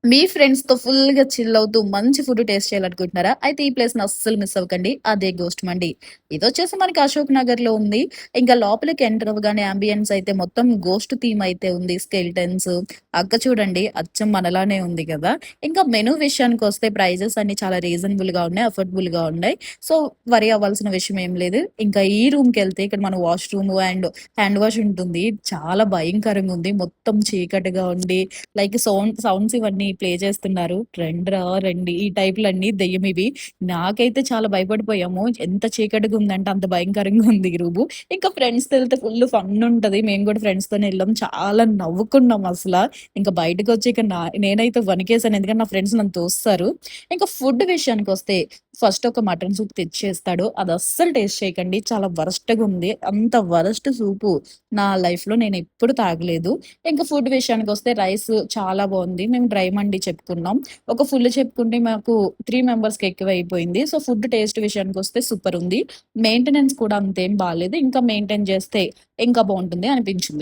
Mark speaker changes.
Speaker 1: మీ ఫ్రెండ్స్‌తో ఫుల్‌గా చిల్ అవుతూ మంచి ఫుడ్ టేస్ట్ చేయాలనుకుంటున్నారా? అయితే ఈ ప్లేస్‌ని అస్సలు మిస్ అవ్వకండి. అదే గోస్ట్ మండి. ఇదొచ్చేసి మనకి అశోక్ నగర్‌లో ఉంది. ఇంకా లోపలికి ఎంటర్ అవ్వగానే యాంబియన్స్ అయితే మొత్తం గోస్ట్ థీమ్ అయితే ఉంది. స్కెలిటన్స్ అక్క చూడండి అచ్చం మనలానే ఉంది కదా! ఇంకా మెనూ విషయానికొస్తే ప్రైజెస్ అన్నీ చాలా రీజనబుల్‌గా ఉన్నాయి. అఫోర్డబుల్‌గా ఉన్నాయి. సో, వరీ అవ్వాల్సిన విషయం ఏం లేదు. ఇంకా ఈ రూమ్‌కెళ్తే ఇక్కడ మన వాష్‌రూమ్ అండ్ హ్యాండ్ వాష్ ఉంటుంది. చాలా భయంకరంగా ఉంది. మొత్తం చీకటిగా ఉండి లైక్ సౌండ్స్ ఇవన్నీ ప్లే చేస్తున్నారు. "రండ్రా రండి" ఈ టైప్‌లన్నీ దెయ్యం ఇవి. నాకైతే చాలా భయపడిపోయాము. ఎంత చీకటిగా ఉందంటే అంత భయంకరంగా ఉంది ఈ రూము. ఇంకా ఫ్రెండ్స్‌తో ఎళ్తే ఫుల్ ఫన్ ఉంటది. మేము కూడా ఫ్రెండ్స్‌తోనే ఎళ్ళాం. చాలా నవ్వుకున్నాం అసల. ఇంకా బయటకొచ్చి ఇక నేనైతే వణికేసాను. ఎందుకంటే నా ఫ్రెండ్స్ నన్ను తోసేసారు. ఇంకా ఫుడ్ విషయానికొస్తే ఫస్ట్ ఒక మటన్ సూప్ తెచ్చేస్తాడు. అది అస్సలు టేస్ట్ చేయకండి. చాలా వరస్ట్‌గా ఉంది. అంత వరస్ట్ సూపు నా లైఫ్‌లో నేనెప్పుడు తాగలేదు. ఇంకా ఫుడ్ విషయానికొస్తే రైస్ చాలా బావుంది. మేము డ్రై మండి చెప్పుకున్నాం. ఒక ఫుల్ చెప్పుకుంటే మాకు 3 మెంబర్స్‌కి ఎక్కువైపోయింది. సో, ఫుడ్ టేస్ట్ విషయానికొస్తే సూపరుంది. మెయింటెనెన్స్ కూడా అంతేం బాలేదు. ఇంకా మెయింటైన్ చేస్తే ఇంకా బావుంటుంది అనిపించింది.